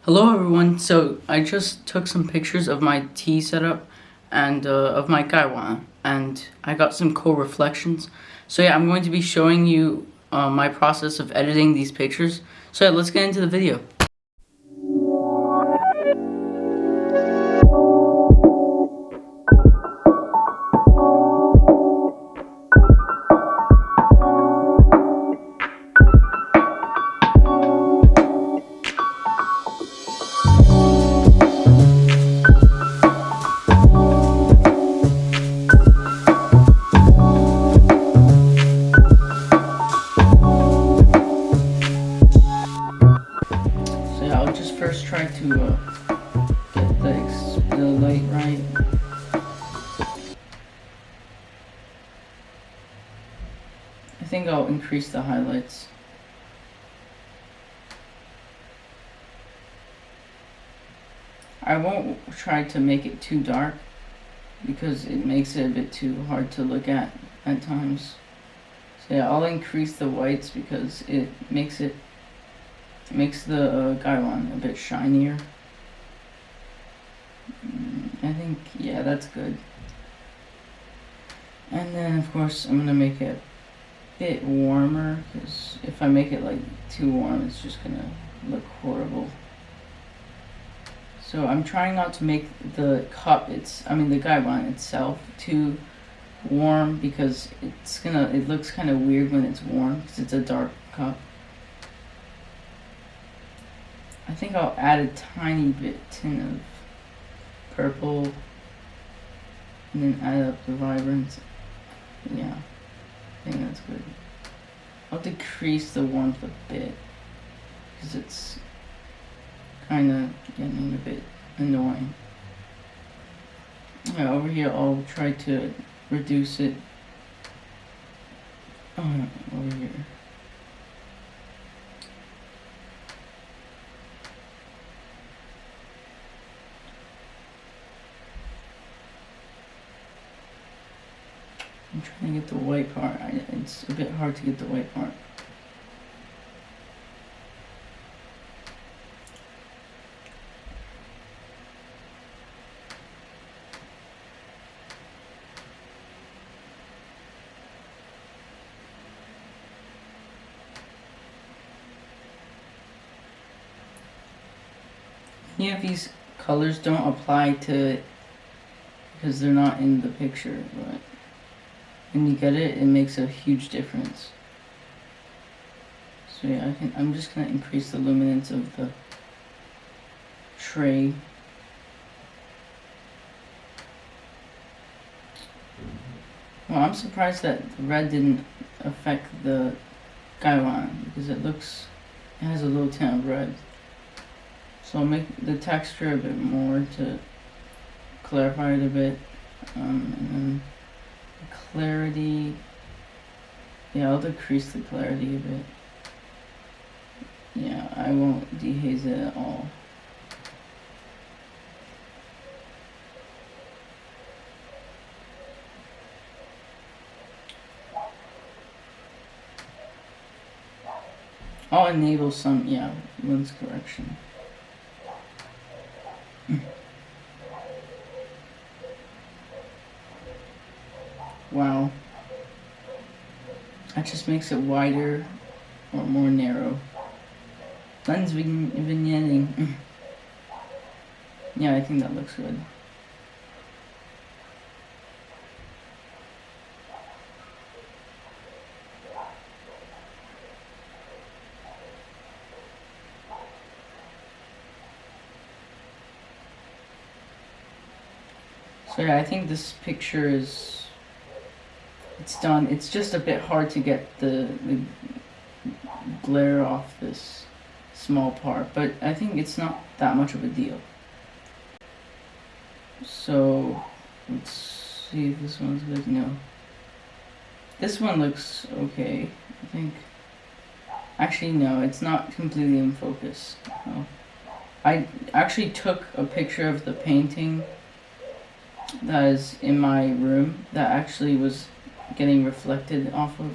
Hello everyone, so I just took some pictures of my tea setup and of my gaiwan, and I got some cool reflections. So yeah, I'm going to be showing you my process of editing these pictures. So yeah, let's get into the video. So yeah, I'll just first try to get the light right. I think I'll increase the highlights. I won't try to make it too dark because it makes it a bit too hard to look at times. So yeah, I'll increase the whites because it makes the gaiwan a bit shinier. I think, yeah, that's good. And then of course I'm gonna make it a bit warmer, because if I make it like too warm, it's just gonna look horrible. So I'm trying not to make the the gaiwan itself too warm, because it looks kind of weird when it's warm because it's a dark cup. I think I'll add a tiny bit of purple and then add up the vibrance. Yeah, I think that's good. I'll decrease the warmth a bit because it's kind of getting a bit annoying. Yeah, over here I'll try to reduce it. Over here. I'm trying to get the white part. It's a bit hard to get the white part. Any of these colors don't apply to it because they're not in the picture, but when you get it, it makes a huge difference. So yeah, I'm just gonna increase the luminance of the tray. Well, I'm surprised that the red didn't affect the gaiwan, because it has a little tint of red. So I'll make the texture a bit more to clarify it a bit, and then the clarity, yeah, I'll decrease the clarity a bit. Yeah, I won't dehaze it at all. I'll enable some, yeah, lens correction. Wow. That just makes it wider or more narrow. Lens vignetting. Yeah, I think that looks good. So yeah, I think this picture it's done. It's just a bit hard to get the glare off this small part, but I think it's not that much of a deal. So let's see if this one's good. No, this one looks okay, I think. Actually, no, it's not completely in focus. No. I actually took a picture of the painting that is in my room that actually was getting reflected off of.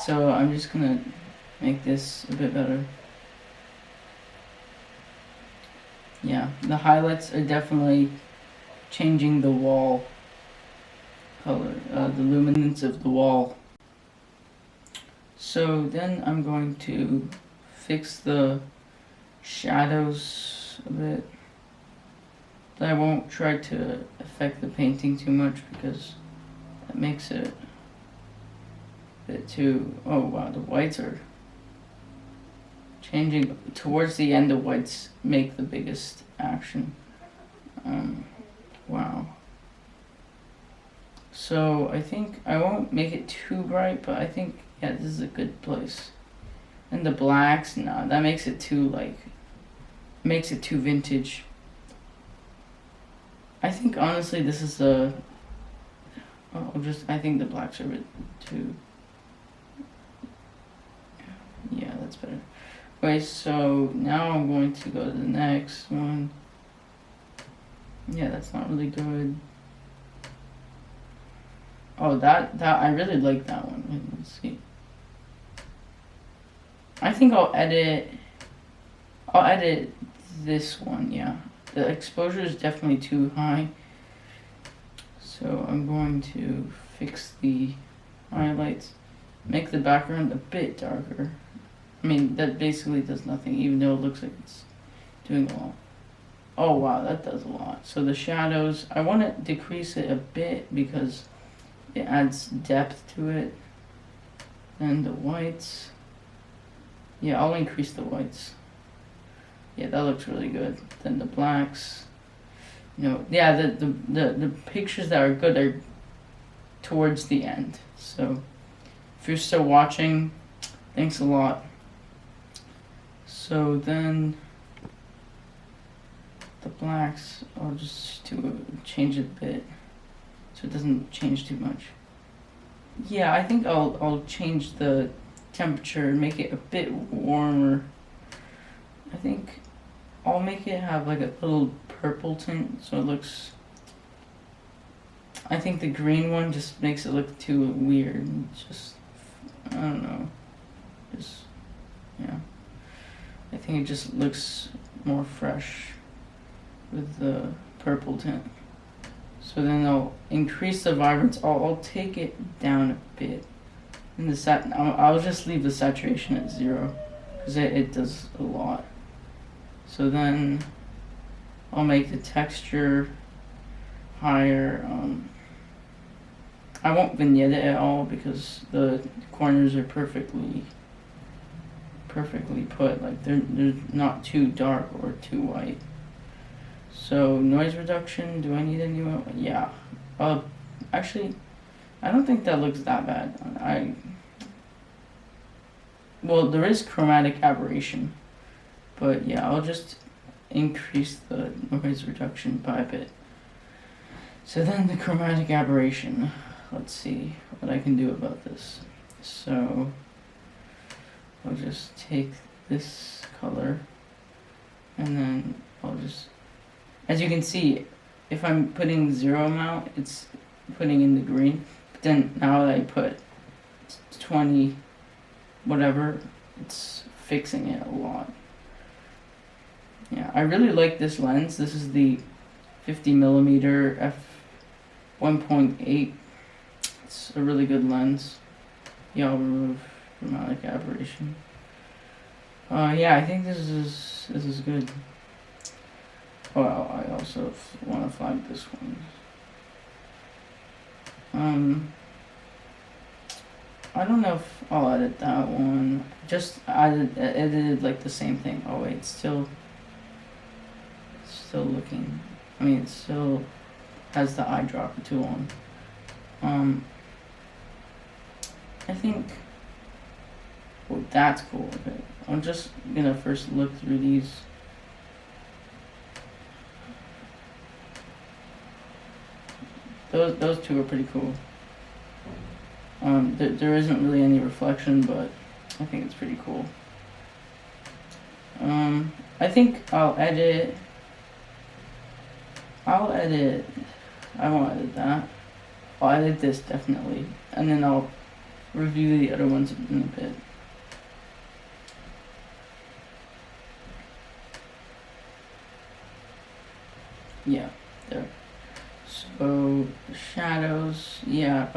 So I'm just gonna make this a bit better. Yeah, the highlights are definitely changing the wall color, the luminance of the wall. So then I'm going to fix the shadows a bit. But I won't try to affect the painting too much because that makes it a bit too... Oh wow, the whites are changing. Towards the end, the whites make the biggest action. Wow. So I think I won't make it too bright, but I think, yeah, this is a good place. And the blacks, nah, that makes it too, like, makes it too vintage. I think honestly this is a... I think the blacks are a bit too... Yeah, that's better. Okay, so now I'm going to go to the next one. Yeah, that's not really good. Oh, that I really like that one. Let's see. I think I'll edit this one, yeah. The exposure is definitely too high. So I'm going to fix the highlights. Make the background a bit darker. I mean, that basically does nothing, even though it looks like it's doing a lot. Oh wow, that does a lot. So the shadows, I want to decrease it a bit because it adds depth to it. And the whites, yeah, I'll increase the whites. Yeah, that looks really good. Then the blacks, yeah, the pictures that are good are towards the end. So if you're still watching, thanks a lot. So then the blacks, I'll just change it a bit so it doesn't change too much. Yeah, I think I'll change the temperature and make it a bit warmer. I think I'll make it have like a little purple tint so it looks... I think the green one just makes it look too weird. It's just, I don't know. Just, yeah. I think it just looks more fresh with the purple tint. So then I'll increase the vibrance. I'll take it down a bit. And I'll just leave the saturation at 0 because it does a lot. So then I'll make the texture higher. I won't vignette it at all because the corners are perfectly put. Like they're not too dark or too white. So noise reduction, do I need any more? Yeah. Actually, I don't think that looks that bad. Well, there is chromatic aberration, but yeah, I'll just increase the noise reduction by a bit. So then the chromatic aberration, let's see what I can do about this. So I'll just take this color and then I'll just, as you can see, if I'm putting 0 amount, it's putting in the green. But then now that I put 20 whatever, it's fixing it a lot. Yeah, I really like this lens. This is the 50mm f1.8. It's a really good lens. Yeah, I'll remove chromatic aberration. Yeah, I think this is good. Well, I also want to flag this one. I don't know if I'll edit that one. Just edited like the same thing. Oh wait, it's still looking. I mean, it still has the eyedropper tool on. I think. Oh, that's cool. Okay, I'm just gonna first look through these. Those two are pretty cool. There isn't really any reflection, but I think it's pretty cool. I think I'll edit. I won't edit that. I'll edit this definitely, and then I'll review the other ones in a bit. yeah, there. So shadows, yeah,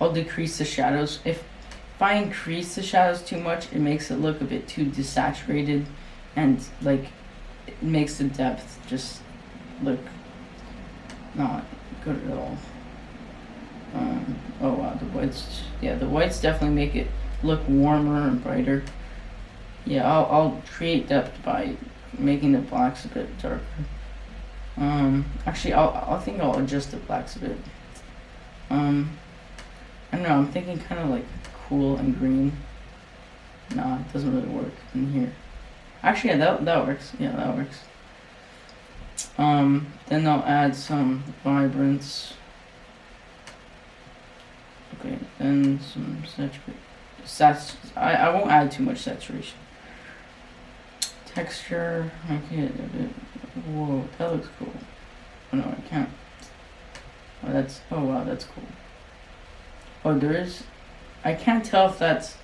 I'll decrease the shadows. If I increase the shadows too much, it makes it look a bit too desaturated, and like it makes the depth just look not good at all. Oh wow, the whites definitely make it look warmer and brighter. Yeah, I'll create depth by making the blacks a bit darker. Actually, I think I'll adjust the blacks a bit. I don't know. I'm thinking kind of like cool and green. Nah, it doesn't really work in here. Actually, yeah, that works. Yeah, that works. Then I'll add some vibrance. Okay, then some saturation. I won't add too much saturation. Texture, okay, a bit. Whoa, that looks cool. Oh no, I can't. Oh wow, that's cool. Oh, I can't tell if that's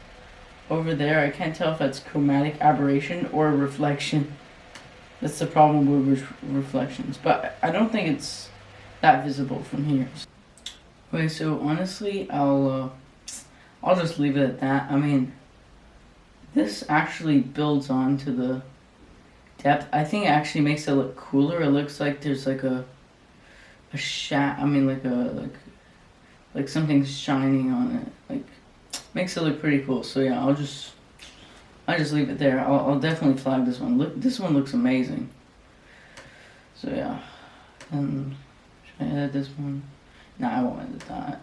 over there. I can't tell if that's chromatic aberration or reflection. That's the problem with reflections, but I don't think it's that visible from here. Okay, so honestly, I'll just leave it at that. I mean, this actually builds on to the depth. I think it actually makes it look cooler. It looks like there's like a I mean, like something's shining on it. Like, makes it look pretty cool. So yeah, I'll just leave it there. I'll definitely flag this one. Look, this one looks amazing. So yeah, and should I edit this one? Nah, I won't edit that.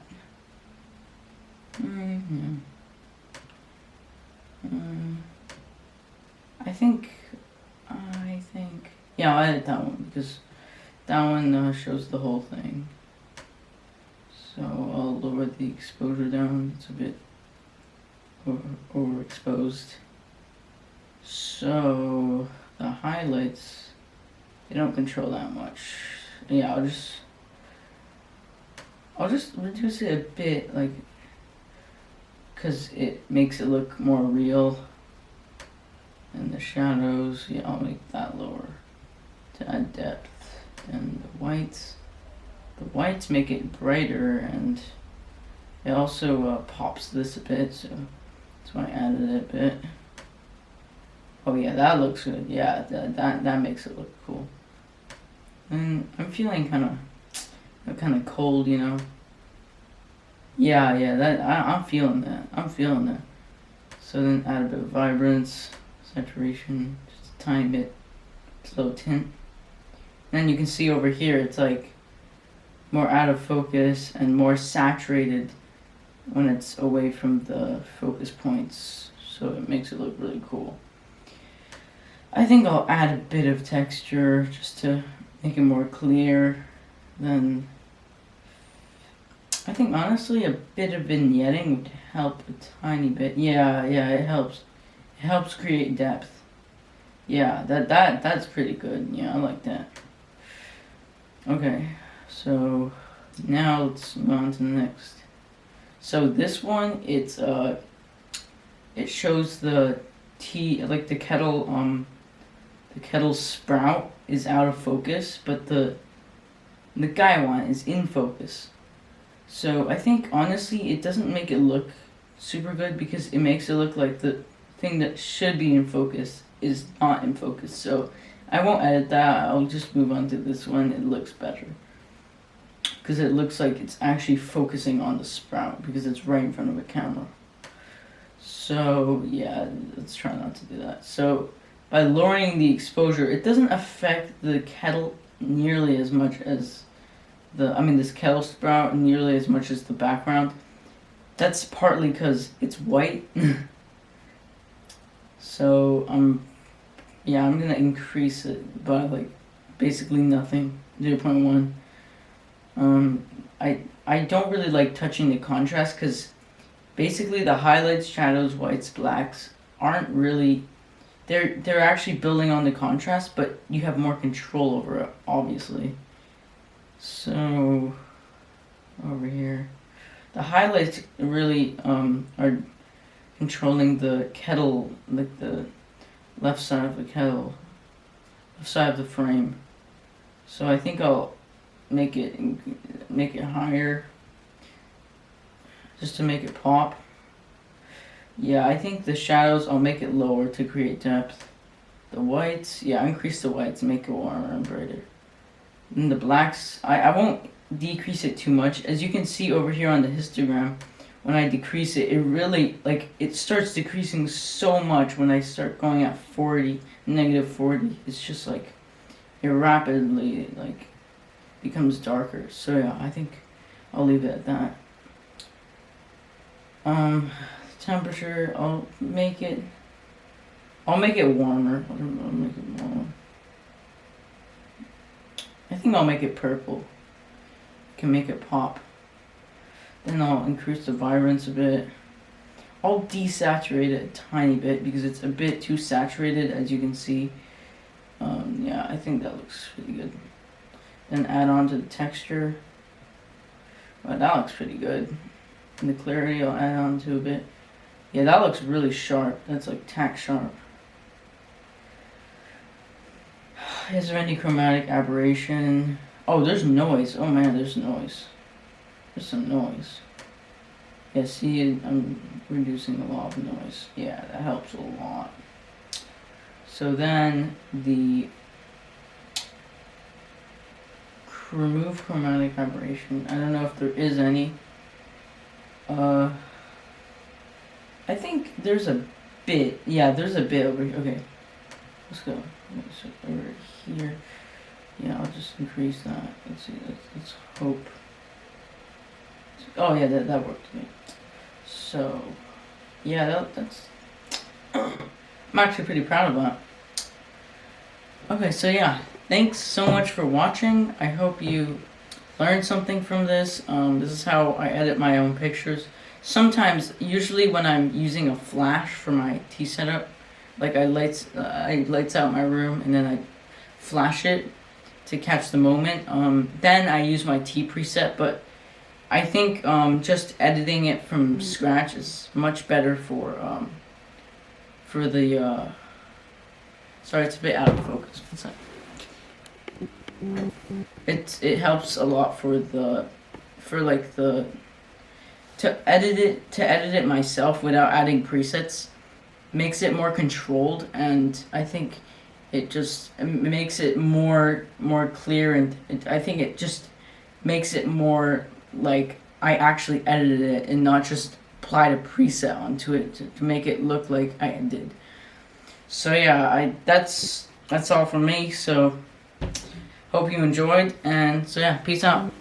I think, yeah, I'll edit that one because that one shows the whole thing. So I'll lower the exposure down. It's a bit overexposed. So the highlights, they don't control that much. Yeah, I'll just reduce it a bit, like, because it makes it look more real. And the shadows, yeah, I'll make that lower to add depth. And the whites make it brighter, and it also pops this a bit, so that's why I added it a bit. Oh yeah, that looks good. Yeah, that makes it look cool. And I'm feeling kind of cold, you know. Yeah, I'm feeling that. So then add a bit of vibrance, saturation, just a tiny bit, slow tint. And then you can see over here, it's like more out of focus and more saturated when it's away from the focus points. So it makes it look really cool. I think I'll add a bit of texture just to make it more clear. Then I think honestly a bit of vignetting would help a tiny bit. Yeah, it helps. It helps create depth. Yeah, that's pretty good. Yeah, I like that. Okay, so now let's move on to the next. So this one, it shows the the kettle sprout is out of focus, but the gaiwan is in focus. So I think honestly it doesn't make it look super good because it makes it look like the thing that should be in focus is not in focus. So I won't edit that. I'll just move on to this one. It looks better because it looks like it's actually focusing on the sprout because it's right in front of a camera. So yeah, let's try not to do that. So by lowering the exposure, it doesn't affect the kettle nearly as much as this kettle sprout nearly as much as the background. That's partly because it's white. So I'm gonna increase it by like basically nothing, 0.1. I don't really like touching the contrast because basically the highlights, shadows, whites, blacks aren't really, they're actually building on the contrast, but you have more control over it, obviously. So over here, the highlights really are controlling the kettle, like the left side of the kettle, left side of the frame. So I think I'll make it higher just to make it pop. Yeah, I think the shadows I'll make it lower to create depth. The whites, yeah, increase the whites, make it warmer and brighter. And the blacks, I won't decrease it too much. As you can see over here on the histogram, when I decrease it, it really, like, it starts decreasing so much when I start going at 40, negative 40. It's just like, it rapidly, like, becomes darker. So yeah, I think I'll leave it at that. Temperature, I'll make it warmer. I'll make it warmer. I think I'll make it purple. Can make it pop. Then I'll increase the vibrance a bit. I'll desaturate it a tiny bit because it's a bit too saturated, as you can see. Yeah, I think that looks pretty good. Then add on to the texture. Well, that looks pretty good. And the clarity I'll add on to a bit. Yeah, that looks really sharp. That's like tack sharp. Is there any chromatic aberration? Oh, there's noise. Oh man, there's noise. There's some noise. Yeah, see, I'm reducing a lot of noise. Yeah, that helps a lot. So then the remove chromatic aberration. I don't know if there is any. I think there's a bit. Yeah, there's a bit over here. Okay, let's go. So over here. Yeah, I'll just increase that. Let's see. Let's hope. Oh yeah, that worked. Okay. So, yeah, that's. I'm actually pretty proud of that. Okay, so yeah, thanks so much for watching. I hope you learned something from this. This is how I edit my own pictures. Sometimes, usually when I'm using a flash for my tea setup, like I lights out my room and then I flash it to catch the moment. Then I use my tea preset, but I think just editing it from scratch is much better for the. Sorry, it's a bit out of focus. What's that? It helps a lot to edit it myself without adding presets makes it more controlled, and I think it just makes it more clear, and I think it just makes it more like I actually edited it and not just applied a preset onto it to make it look like I did. So yeah, that's all from me. So hope you enjoyed, and so yeah, peace out.